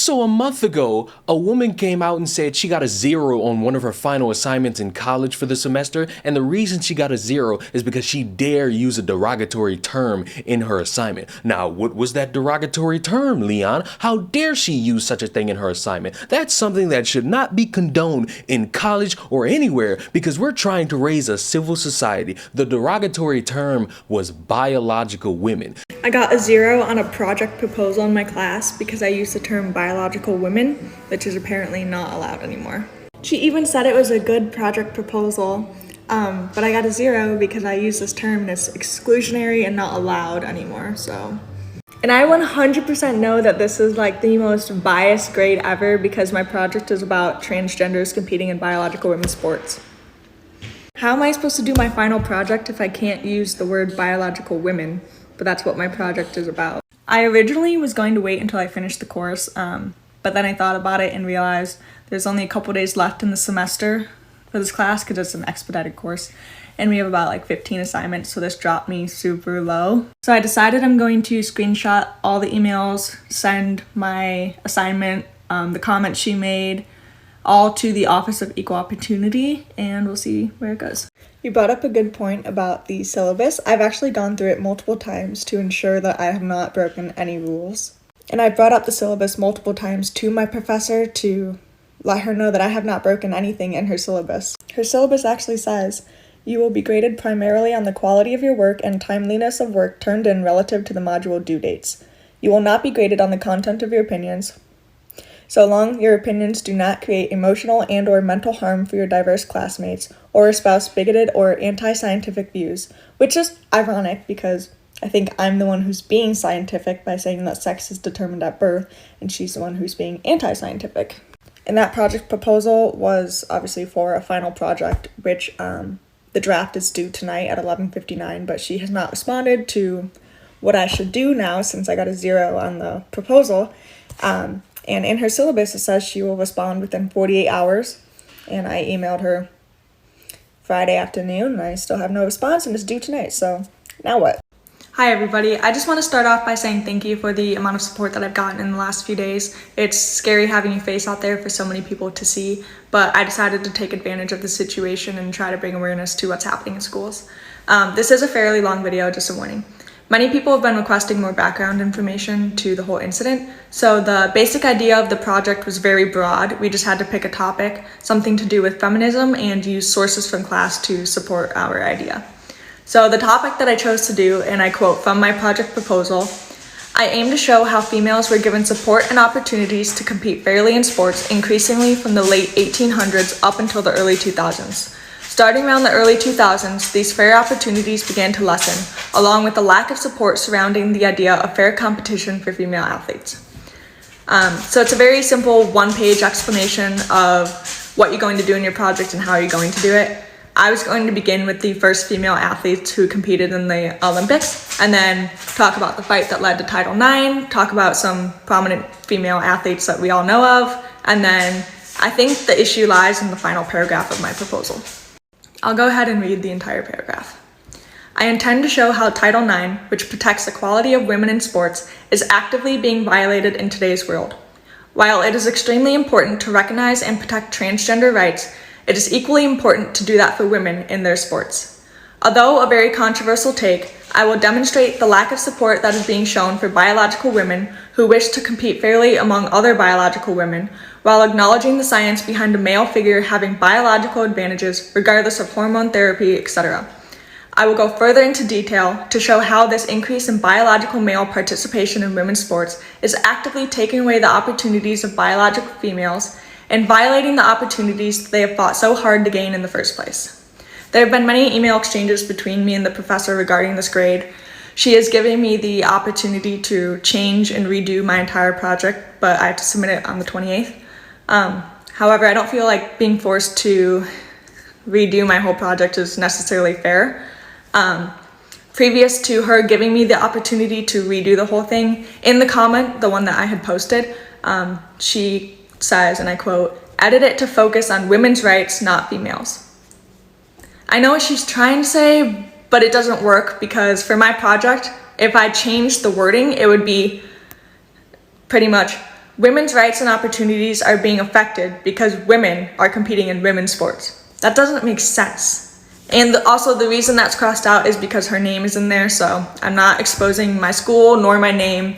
So a month ago, a woman came out and said she got a 0 on one of her final assignments in college for the semester, and the reason she got a 0 is because she dared use a derogatory term in her assignment. Now, what was that derogatory term, Leon? How dare she use such a thing in her assignment? That's something that should not be condoned in college or anywhere because we're trying to raise a civil society. The derogatory term was biological women. I got a 0 on a project proposal in my class because I used the term biological women, which is apparently not allowed anymore. She even said it was a good project proposal, but I got a 0 because I used this term and it's exclusionary and not allowed anymore, so. And I 100% know that this is like the most biased grade ever because my project is about transgenders competing in biological women's sports. How am I supposed to do my final project if I can't use the word biological women? But that's what my project is about. I originally was going to wait until I finished the course, but then I thought about it and realized there's only a couple days left in the semester for this class because it's an expedited course, and we have about like 15 assignments, so this dropped me super low. So I decided I'm going to screenshot all the emails, send my assignment, the comments she made, all to the Office of Equal Opportunity, and we'll see where it goes. You brought up a good point about the syllabus. I've actually gone through it multiple times to ensure that I have not broken any rules. And I brought up the syllabus multiple times to my professor to let her know that I have not broken anything in her syllabus. Her syllabus actually says, you will be graded primarily on the quality of your work and timeliness of work turned in relative to the module due dates. You will not be graded on the content of your opinions, so long your opinions do not create emotional and or mental harm for your diverse classmates or espouse bigoted or anti-scientific views, which is ironic because I think I'm the one who's being scientific by saying that sex is determined at birth, and she's the one who's being anti-scientific. And that project proposal was obviously for a final project, which the draft is due tonight at 11:59, but she has not responded to what I should do now since I got a 0 on the proposal. And in her syllabus, it says she will respond within 48 hours. And I emailed her Friday afternoon, and I still have no response, and it's due tonight. So now what? Hi, everybody. I just want to start off by saying thank you for the amount of support that I've gotten in the last few days. It's scary having your face out there for so many people to see, but I decided to take advantage of the situation and try to bring awareness to what's happening in schools. This is a fairly long video, just a warning. Many people have been requesting more background information to the whole incident, so the basic idea of the project was very broad. We just had to pick a topic, something to do with feminism, and use sources from class to support our idea. So the topic that I chose to do, and I quote from my project proposal, I aim to show how females were given support and opportunities to compete fairly in sports increasingly from the late 1800s up until the early 2000s. Starting around the early 2000s, these fair opportunities began to lessen, along with the lack of support surrounding the idea of fair competition for female athletes. So it's a very simple one-page explanation of what you're going to do in your project and how you're going to do it. I was going to begin with the first female athletes who competed in the Olympics, and then talk about the fight that led to Title IX, talk about some prominent female athletes that we all know of, and then I think the issue lies in the final paragraph of my proposal. I'll go ahead and read the entire paragraph. I intend to show how Title IX, which protects the equality of women in sports, is actively being violated in today's world. While it is extremely important to recognize and protect transgender rights, it is equally important to do that for women in their sports. Although a very controversial take, I will demonstrate the lack of support that is being shown for biological women who wish to compete fairly among other biological women, while acknowledging the science behind a male figure having biological advantages regardless of hormone therapy, etc. I will go further into detail to show how this increase in biological male participation in women's sports is actively taking away the opportunities of biological females and violating the opportunities they have fought so hard to gain in the first place. There have been many email exchanges between me and the professor regarding this grade. She has given me the opportunity to change and redo my entire project, but I have to submit it on the 28th. However, I don't feel like being forced to redo my whole project is necessarily fair. Previous to her giving me the opportunity to redo the whole thing, in the comment, the one that I had posted, she says, and I quote, edit it to focus on women's rights, not females. I know what she's trying to say, but it doesn't work because for my project, if I changed the wording, it would be pretty much Women's rights and opportunities are being affected because women are competing in women's sports. That doesn't make sense. And also the reason that's crossed out is because her name is in there, so I'm not exposing my school nor my name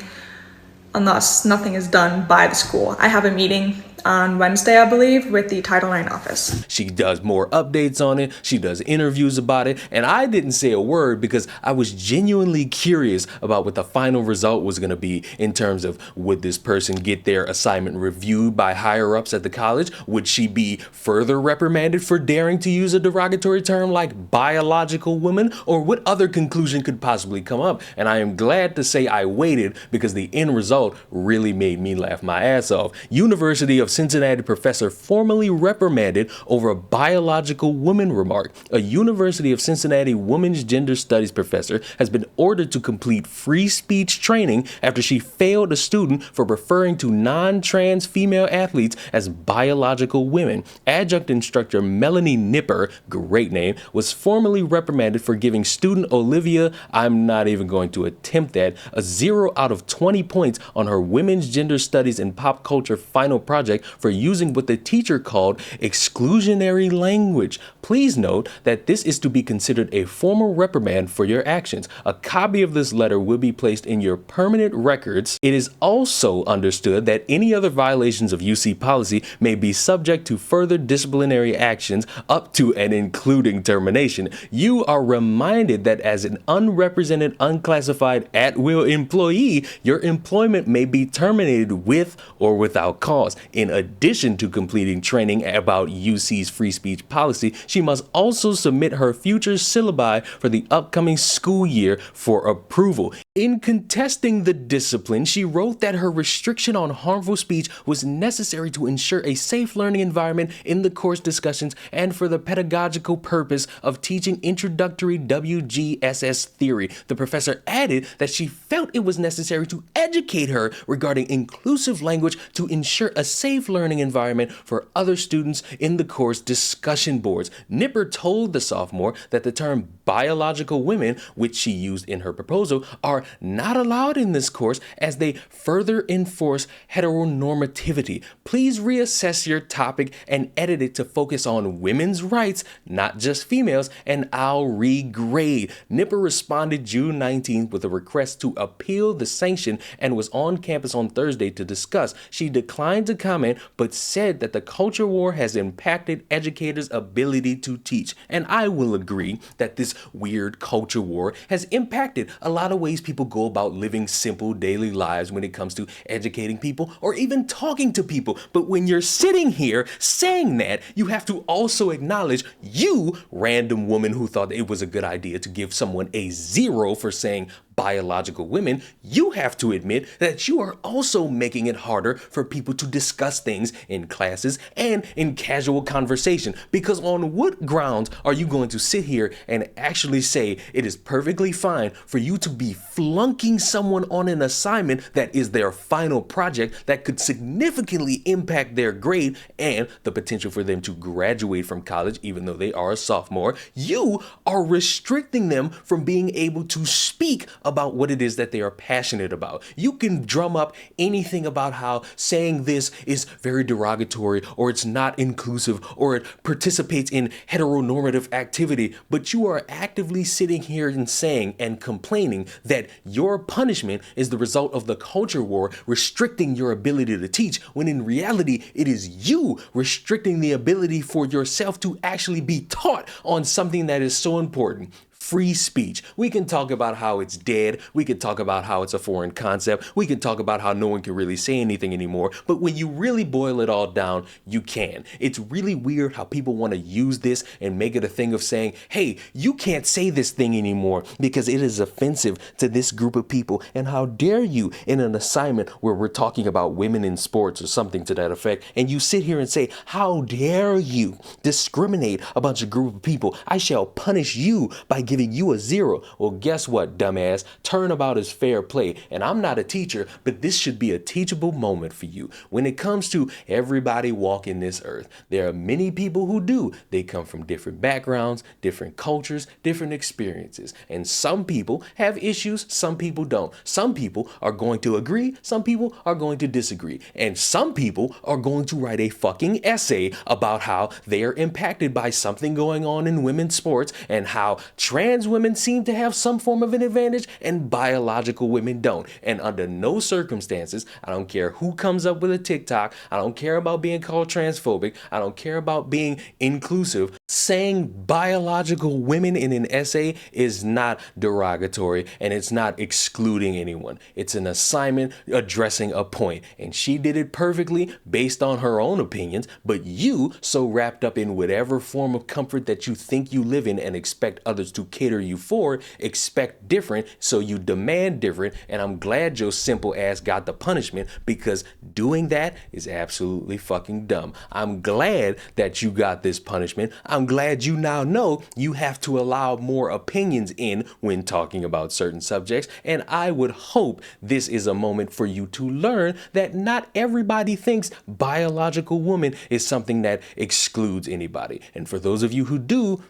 unless nothing is done by the school. I have a meeting on Wednesday, I believe, with the Title IX office. She does more updates on it. She does interviews about it. And I didn't say a word because I was genuinely curious about what the final result was going to be in terms of, would this person get their assignment reviewed by higher ups at the college? Would she be further reprimanded for daring to use a derogatory term like biological woman? Or what other conclusion could possibly come up? And I am glad to say I waited because the end result really made me laugh my ass off. University of Cincinnati professor formally reprimanded over a biological woman remark. A University of Cincinnati women's gender studies professor has been ordered to complete free speech training after she failed a student for referring to non-trans female athletes as biological women. Adjunct instructor Melanie Nipper, great name, was formally reprimanded for giving student Olivia, I'm not even going to attempt that, a 0 out of 20 points on her women's gender studies and pop culture final project for using what the teacher called exclusionary language. Please note that this is to be considered a formal reprimand for your actions. A copy of this letter will be placed in your permanent records. It is also understood that any other violations of UC policy may be subject to further disciplinary actions up to and including termination. You are reminded that as an unrepresented, unclassified, at-will employee, your employment may be terminated with or without cause. In addition to completing training about UC's free speech policy, she must also submit her future syllabi for the upcoming school year for approval. In contesting the discipline, she wrote that her restriction on harmful speech was necessary to ensure a safe learning environment in the course discussions and for the pedagogical purpose of teaching introductory WGSS theory. The professor added that she felt it was necessary to educate her regarding inclusive language to ensure a safe learning environment for other students in the course discussion boards. Nipper told the sophomore that the term biological women, which she used in her proposal, are not allowed in this course as they further enforce heteronormativity. Please reassess your topic and edit it to focus on women's rights, not just females, and I'll regrade. Nipper responded June 19th with a request to appeal the sanction and was on campus on Thursday to discuss. She declined to comment, but said that the culture war has impacted educators' ability to teach. And I will agree that this weird culture war has impacted a lot of ways people go about living simple daily lives when it comes to educating people or even talking to people. But when you're sitting here saying that, you have to also acknowledge you, random woman who thought it was a good idea to give someone a 0 for saying biological women, you have to admit that you are also making it harder for people to discuss things in classes and in casual conversation. Because on what grounds are you going to sit here and actually say it is perfectly fine for you to be flunking someone on an assignment that is their final project that could significantly impact their grade and the potential for them to graduate from college even though they are a sophomore? You are restricting them from being able to speak about what it is that they are passionate about. You can drum up anything about how saying this is very derogatory or it's not inclusive or it participates in heteronormative activity, but you are actively sitting here and saying and complaining that your punishment is the result of the culture war restricting your ability to teach, when in reality it is you restricting the ability for yourself to actually be taught on something that is so important. Free speech. We can talk about how it's dead. We can talk about how it's a foreign concept. We can talk about how no one can really say anything anymore. But when you really boil it all down, you can. It's really weird how people want to use this and make it a thing of saying, hey, you can't say this thing anymore because it is offensive to this group of people. And how dare you in an assignment where we're talking about women in sports or something to that effect. And you sit here and say, how dare you discriminate against a group of people? I shall punish you by giving giving you a 0. Well, guess what, dumbass? Turnabout is fair play. And I'm not a teacher, but this should be a teachable moment for you. When it comes to everybody walking this earth, there are many people who do. They come from different backgrounds, different cultures, different experiences. And some people have issues, some people don't. Some people are going to agree, some people are going to disagree. And some people are going to write a fucking essay about how they are impacted by something going on in women's sports and how trans women seem to have some form of an advantage and biological women don't. And under no circumstances, I don't care who comes up with a TikTok, I don't care about being called transphobic, I don't care about being inclusive, saying biological women in an essay is not derogatory and it's not excluding anyone. It's an assignment addressing a point, and she did it perfectly based on her own opinions, but you, so wrapped up in whatever form of comfort that you think you live in and expect others to cater you for, expect different, so you demand different. And I'm glad your simple ass got the punishment, because doing that is absolutely fucking dumb. I'm glad that you got this punishment. I'm glad you now know you have to allow more opinions in when talking about certain subjects, and I would hope this is a moment for you to learn that not everybody thinks biological woman is something that excludes anybody. And for those of you who do,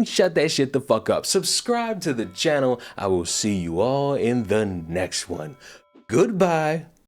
shut that shit the fuck up. Subscribe to the channel. I will see you all in the next one. Goodbye.